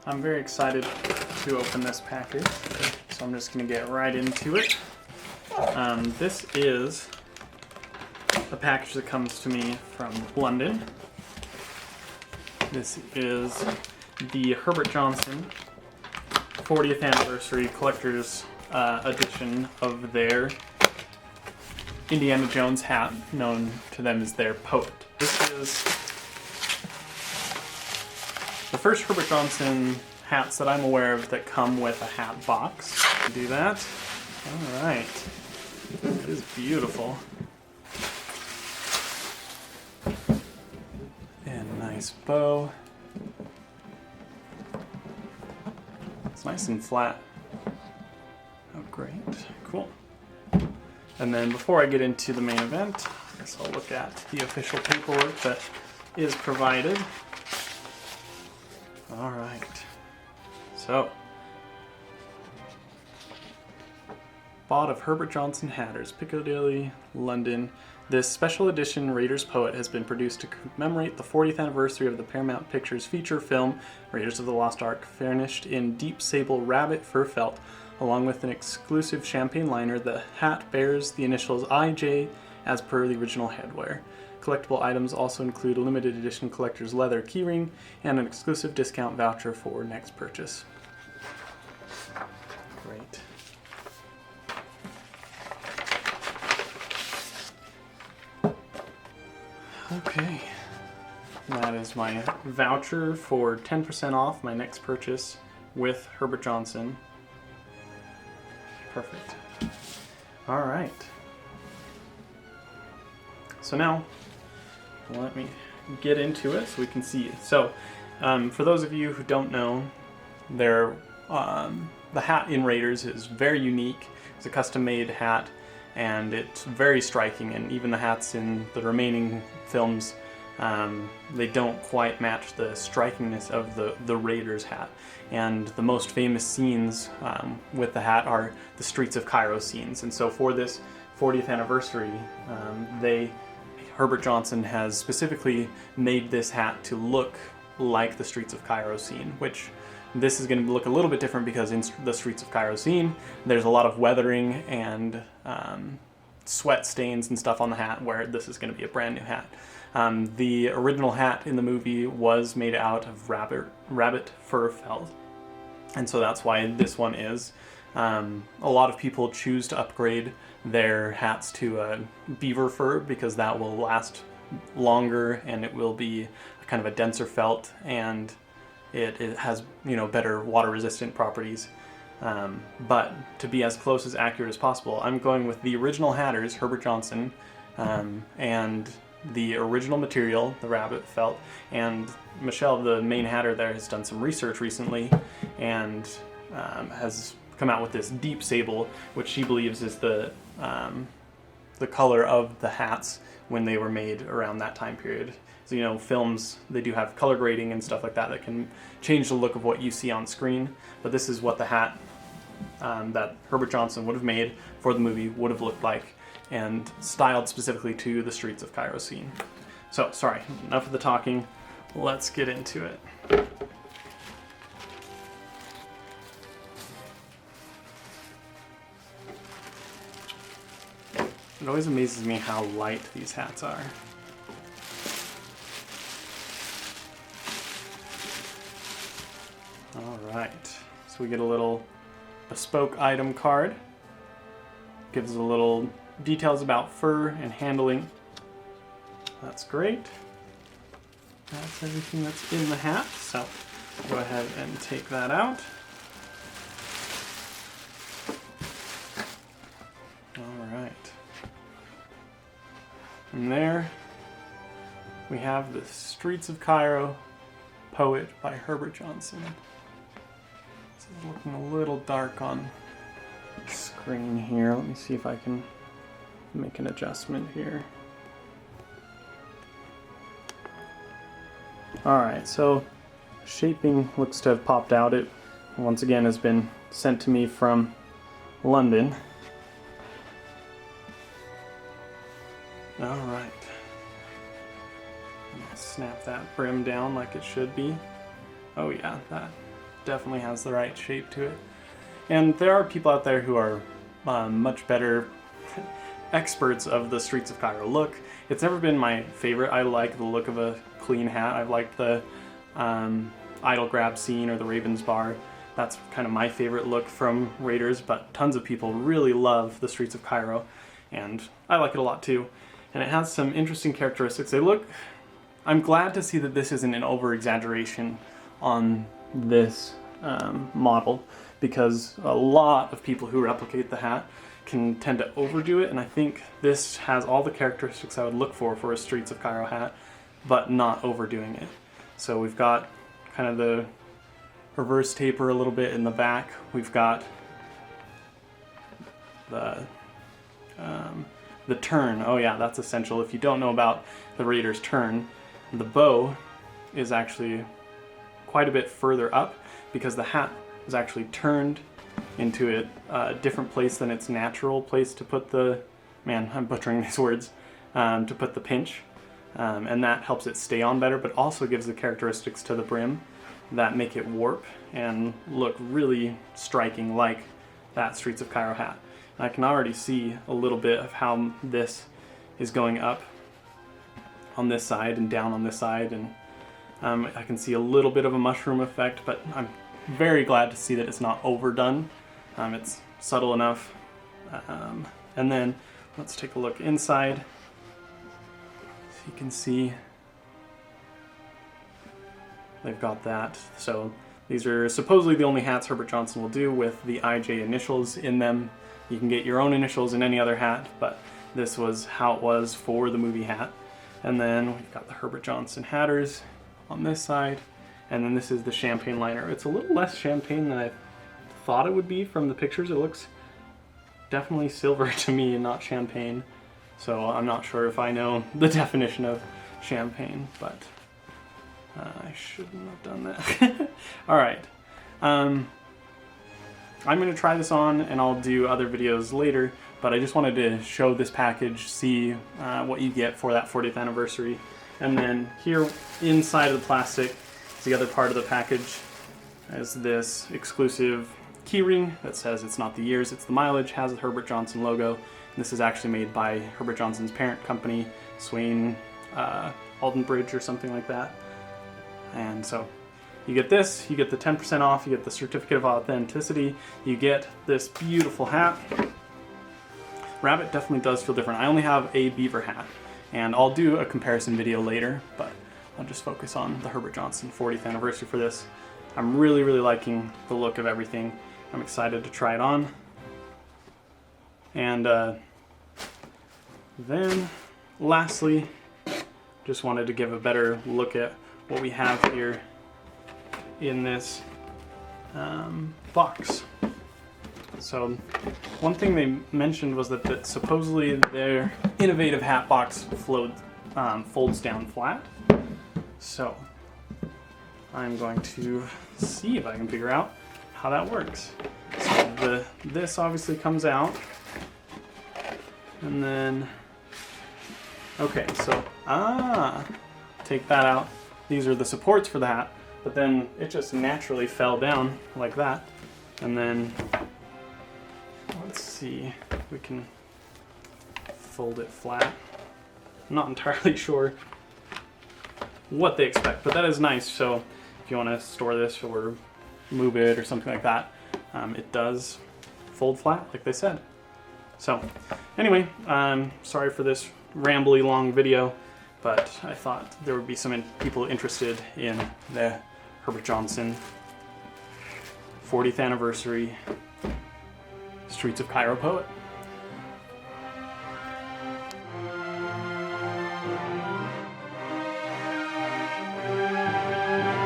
I'm very excited to open this package, so I'm just going to get right into it. This is a package that comes to me from London. This is the Herbert Johnson 40th anniversary collector's edition of their Indiana Jones hat, known to them as their poet. This is the first Herbert Johnson hats that I'm aware of that come with a hat box. Do that. Alright. It is beautiful. And a nice bow. It's nice and flat. Oh, great. Cool. And then before I get into the main event, I guess I'll look at the official paperwork that is provided. Alright. So, bought of Herbert Johnson Hatters, Piccadilly, London. This special edition Raiders Poet has been produced to commemorate the 40th anniversary of the Paramount Pictures feature film Raiders of the Lost Ark, furnished in deep sable rabbit fur felt. Along with an exclusive champagne liner, the hat bears the initials IJ as per the original headwear. Collectible items also include a limited edition collector's leather keyring and an exclusive discount voucher for next purchase. Great. Okay. That is my voucher for 10% off my next purchase with Herbert Johnson. Perfect. All right. So now, let me get into it so we can see. So, for those of you who don't know, the hat in Raiders is very unique. It's a custom-made hat, and it's very striking. And even the hats in the remaining films, they don't quite match the strikingness of the Raiders hat. And the most famous scenes with the hat are the Streets of Cairo scenes. And so for this 40th anniversary, Herbert Johnson has specifically made this hat to look like the Streets of Cairo scene, which this is going to look a little bit different because in the Streets of Cairo scene, there's a lot of weathering and sweat stains and stuff on the hat, where this is going to be a brand new hat. The original hat in the movie was made out of rabbit fur felt, and so that's why this one is. A lot of people choose to upgrade their hats to beaver fur because that will last longer and it will be kind of a denser felt, and it has, better water resistant properties. But to be as close as accurate as possible, I'm going with the original hatters, Herbert Johnson, and the original material, the rabbit felt. And Michelle, the main hatter there, has done some research recently and has come out with this deep sable, which she believes is the color of the hats when they were made around that time period. So, films, they do have color grading and stuff like that that can change the look of what you see on screen. But this is what the hat that Herbert Johnson would have made for the movie would have looked like, and styled specifically to the Streets of Cairo scene. So, sorry, enough of the talking. Let's get into it. It always amazes me how light these hats are. Alright, so we get a little bespoke item card. Gives us a little details about fur and handling. That's great. That's everything that's in the hat, so go ahead and take that out. Alright. And there we have the Streets of Cairo Poet by Herbert Johnson. This is looking a little dark on the screen here. Let me see if I can make an adjustment here. Alright, so shaping looks to have popped out. It once again has been sent to me from London. Alright. Snap that brim down like it should be. Oh yeah, definitely has the right shape to it. And there are people out there who are much better experts of the Streets of Cairo look. It's never been my favorite. I like the look of a clean hat. I've liked the idol grab scene or the Raven's bar. That's kind of my favorite look from Raiders, but tons of people really love the Streets of Cairo, and I like it a lot too. And it has some interesting characteristics. I'm glad to see that this isn't an over-exaggeration on this model, because a lot of people who replicate the hat can tend to overdo it, and I think this has all the characteristics I would look for a Streets of Cairo hat, but not overdoing it. So we've got kind of the reverse taper a little bit in the back. We've got the turn. Oh yeah, that's essential. If you don't know about the Raiders turn, the bow is actually quite a bit further up because the hat is actually turned into a different place than its natural place to put the, man, I'm butchering these words, to put the pinch. And that helps it stay on better, but also gives the characteristics to the brim that make it warp and look really striking like that Streets of Cairo hat. And I can already see a little bit of how this is going up on this side and down on this side, and I can see a little bit of a mushroom effect, but I'm very glad to see that it's not overdone. It's subtle enough. And then let's take a look inside. So you can see they've got that. So these are supposedly the only hats Herbert Johnson will do with the IJ initials in them. You can get your own initials in any other hat, but this was how it was for the movie hat. And then we've got the Herbert Johnson hatters on this side, and then this is the champagne liner. It's a little less champagne than I thought it would be from the pictures. It looks definitely silver to me and not champagne, so I'm not sure if I know the definition of champagne, but I shouldn't have done that. Alright, I'm going to try this on and I'll do other videos later, but I just wanted to show this package, see what you get for that 40th anniversary. And then here inside of the plastic is the other part of the package, is this exclusive keyring that says it's not the years, it's the mileage, has the Herbert Johnson logo. And this is actually made by Herbert Johnson's parent company, Swain Aldenbridge or something like that. And so you get this, you get the 10% off, you get the certificate of authenticity, you get this beautiful hat. Rabbit definitely does feel different. I only have a beaver hat, and I'll do a comparison video later, but I'll just focus on the Herbert Johnson 40th anniversary for this. I'm really, really liking the look of everything. I'm excited to try it on. And then lastly, just wanted to give a better look at what we have here in this box. So one thing they mentioned was that supposedly their innovative hat box folds down flat. So I'm going to see if I can figure out how that works. So this obviously comes out, and then, okay, so, take that out. These are the supports for the hat, but then it just naturally fell down like that. And then, let's see if we can fold it flat. I'm not entirely sure what they expect, but that is nice. So if you want to store this or move it or something like that, it does fold flat like they said. So anyway, sorry for this rambly long video, but I thought there would be some people interested in the Herbert Johnson 40th anniversary Streets of Cairo Poet.